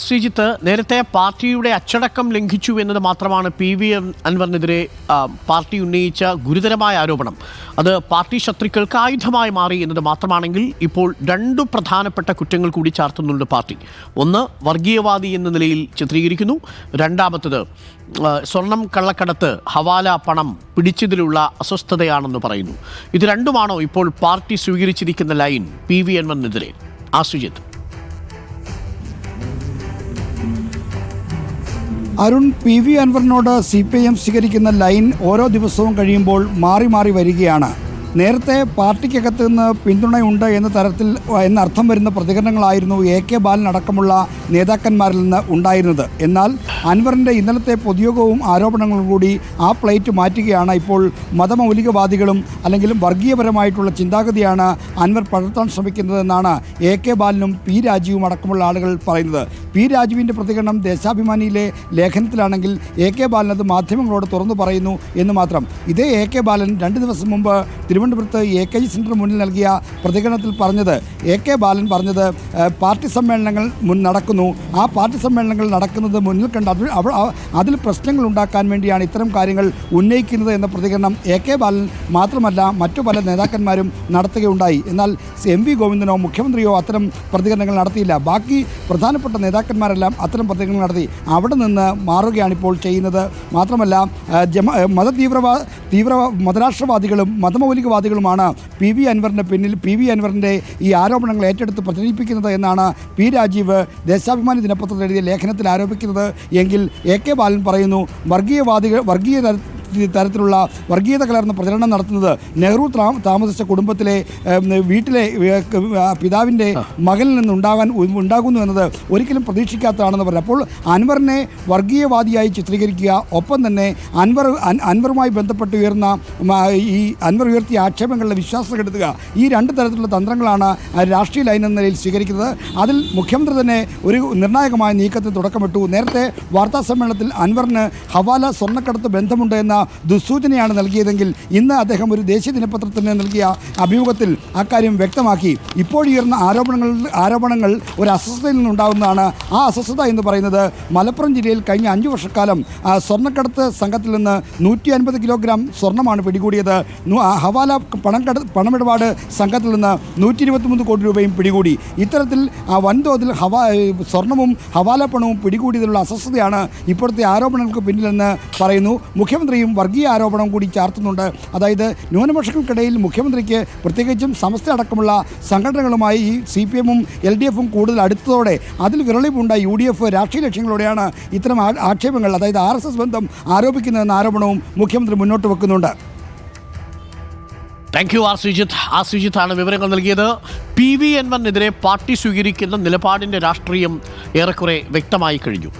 ശ്രീജിത്ത്, നേരത്തെ പാർട്ടിയുടെ അച്ചടക്കം ലംഘിച്ചു എന്നത് മാത്രമാണ് PV അൻവറിനെതിരെ പാർട്ടി ഉന്നയിച്ച ഗുരുതരമായ ആരോപണം. അത് പാർട്ടി ശത്രുക്കൾക്ക് ആയുധമായി മാറി എന്നത് മാത്രമാണെങ്കിൽ ഇപ്പോൾ രണ്ടു പ്രധാനപ്പെട്ട കുറ്റങ്ങൾ കൂടി ചാർത്തുന്നുണ്ട് പാർട്ടി. ഒന്ന്, വർഗീയവാദി എന്ന നിലയിൽ ചിത്രീകരിക്കുന്നു. രണ്ടാമത്തത്, സ്വർണം കള്ളക്കടത്ത്, ഹവാല പണം പിടിച്ചതിലുള്ള അസ്വസ്ഥതയാണെന്ന് പറയുന്നു. ഇത് രണ്ടുമാണോ ഇപ്പോൾ പാർട്ടി സ്വീകരിച്ചിരിക്കുന്ന ലൈൻ PV അൻവറിനെതിരെ? ശ്രീജിത്ത്. അരുൺ, PV അൻവറിനോട് CPIM സ്വീകരിക്കുന്ന ലൈൻ ഓരോ ദിവസവും കഴിയുമ്പോൾ മാറി മാറി വരികയാണ്. നേരത്തെ പാർട്ടിക്കകത്ത് നിന്ന് പിന്തുണയുണ്ട് എന്നർത്ഥം വരുന്ന പ്രതികരണങ്ങളായിരുന്നു AK ബാലൻ അടക്കമുള്ള നേതാക്കന്മാരിൽ നിന്ന് ഉണ്ടായിരുന്നത്. എന്നാൽ അൻവറിൻ്റെ ഇന്നലത്തെ പൊതുയോഗവും ആരോപണങ്ങളും കൂടി ആ പ്ലേറ്റ് മാറ്റുകയാണ്. ഇപ്പോൾ മതമൗലികവാദികളും അല്ലെങ്കിൽ വർഗീയപരമായിട്ടുള്ള ചിന്താഗതിയാണ് അൻവർ പടർത്താൻ ശ്രമിക്കുന്നതെന്നാണ് AK ബാലനും P രാജീവും അടക്കമുള്ള ആളുകൾ പറയുന്നത്. P രാജീവിൻ്റെ പ്രതികരണം ദേശാഭിമാനിയിലെ ലേഖനത്തിലാണെങ്കിൽ AK ബാലൻ അത് മാധ്യമങ്ങളോട് തുറന്നു പറയുന്നു എന്ന് മാത്രം. ഇതേ AK ബാലൻ 2 ദിവസം മുമ്പ് തിരുവനന്തപുരത്ത് AKG സെൻറ്റർ മുന്നിൽ നൽകിയ പ്രതികരണത്തിൽ പറഞ്ഞത്, AK ബാലൻ പറഞ്ഞത്, പാർട്ടി സമ്മേളനങ്ങൾ നടക്കുന്നു, ആ പാർട്ടി സമ്മേളനങ്ങൾ നടക്കുന്നത് മുന്നിൽ കണ്ട് അതിൽ പ്രശ്നങ്ങൾ ഉണ്ടാക്കാൻ വേണ്ടിയാണ് ഇത്തരം കാര്യങ്ങൾ ഉന്നയിക്കുന്നത് എന്ന പ്രതികരണം AK ബാലൻ മാത്രമല്ല മറ്റു പല നേതാക്കന്മാരും നടത്തുകയുണ്ടായി. എന്നാൽ MV ഗോവിന്ദനോ മുഖ്യമന്ത്രിയോ അത്തരം പ്രതികരണങ്ങൾ നടത്തിയില്ല. ബാക്കി പ്രധാനപ്പെട്ട നേതാക്കന്മാരെല്ലാം അത്തരം പ്രതികരണങ്ങൾ നടത്തി. അവിടെ നിന്ന് മാറുകയാണിപ്പോൾ ചെയ്യുന്നത്. മാത്രമല്ല മതരാഷ്ട്രവാദികളും മതമൗലികവാദികളുമാണ് PV അൻവറിൻ്റെ പിന്നിൽ, PV അൻവറിൻ്റെ ഈ ആരോപണങ്ങൾ ഏറ്റെടുത്ത് പ്രചരിപ്പിക്കുന്നത് എന്നാണ് P രാജീവ് ദേശാഭിമാനി ദിനപത്രത്തിൽ എഴുതിയ ലേഖനത്തിൽ ആരോപിക്കുന്നത് എങ്കിൽ AK ബാലൻ പറയുന്നു, തരത്തിലുള്ള വർഗീയത കലർന്ന പ്രചരണം നടത്തുന്നത് നെഹ്റു താമസിച്ച കുടുംബത്തിലെ വീട്ടിലെ പിതാവിൻ്റെ മകനിൽ നിന്ന് ഉണ്ടാകുന്നു എന്നത് ഒരിക്കലും പ്രതീക്ഷിക്കാത്തതാണെന്ന് പറഞ്ഞു. അപ്പോൾ അൻവറിനെ വർഗീയവാദിയായി ചിത്രീകരിക്കുക, ഒപ്പം തന്നെ അൻവറുമായി ബന്ധപ്പെട്ട് ഈ അൻവർ ഉയർത്തിയ ആക്ഷേപങ്ങളുടെ വിശ്വാസം കെടുത്തുക, ഈ രണ്ട് തരത്തിലുള്ള തന്ത്രങ്ങളാണ് രാഷ്ട്രീയ ലൈൻ എന്ന നിലയിൽ സ്വീകരിക്കുന്നത്. അതിൽ മുഖ്യമന്ത്രി തന്നെ ഒരു നിർണായകമായ നീക്കത്തിന് തുടക്കമിട്ടു. നേരത്തെ വാർത്താ സമ്മേളനത്തിൽ അൻവറിന് ഹവാല സ്വർണ്ണക്കടത്ത് ബന്ധമുണ്ട് എന്ന ദുസ്സൂചനയാണ് നൽകിയതെങ്കിൽ ഇന്ന് അദ്ദേഹം ഒരു ദേശീയ ദിനപത്രത്തിന് നൽകിയ അഭിമുഖത്തിൽ അക്കാര്യം വ്യക്തമാക്കി. ഇപ്പോഴുയർന്ന ആരോപണങ്ങൾ ഒരു അസ്വസ്ഥതയിൽ നിന്നുണ്ടാകുന്നതാണ്. ആ അസ്വസ്ഥത എന്ന് പറയുന്നത് മലപ്പുറം ജില്ലയിൽ കഴിഞ്ഞ 5 വർഷക്കാലം സ്വർണ്ണക്കടത്ത് സംഘത്തിൽ നിന്ന് 150 കിലോഗ്രാം സ്വർണ്ണമാണ് പിടികൂടിയത്. ഹവാല പണമിടപാട് സംഘത്തിൽ നിന്ന് 123 കോടി രൂപയും പിടികൂടി. ഇത്തരത്തിൽ വൻതോതിൽ സ്വർണവും ഹവാല പണവും പിടികൂടിയതിലുള്ള അസ്വസ്ഥതയാണ് ഇപ്പോഴത്തെ ആരോപണങ്ങൾക്ക് പിന്നിലെന്ന് പറയുന്നു. മുഖ്യമന്ത്രിയും വർഗീയ ആരോപണം കൂടി ചാർത്തുന്നുണ്ട്. അതായത് ന്യൂനപക്ഷങ്ങൾക്കിടയിൽ മുഖ്യമന്ത്രിക്ക് പ്രത്യേകിച്ചും സമസ്ത അടക്കമുള്ള സംഘടനകളുമായി ഈ CPM-ഉം LDF-ഉം കൂടുതൽ അടുത്തതോടെ അതിൽ വിരളിപ്പുണ്ടായി UDF രാഷ്ട്രീയ ലക്ഷ്യങ്ങളോടെയാണ് ഇത്തരം ആക്ഷേപങ്ങൾ, അതായത് RSS ബന്ധം ആരോപിക്കുന്നതെന്ന ആരോപണവും മുഖ്യമന്ത്രി മുന്നോട്ട് വെക്കുന്നുണ്ട്. താങ്ക് യു ശ്രീജിത്താണ് വിവരങ്ങൾ നൽകിയത്. PV അൻവറിനെതിരെ പാർട്ടി സ്വീകരിക്കുന്ന നിലപാടിൻ്റെ രാഷ്ട്രീയം ഏറെക്കുറെ വ്യക്തമായി കഴിഞ്ഞു.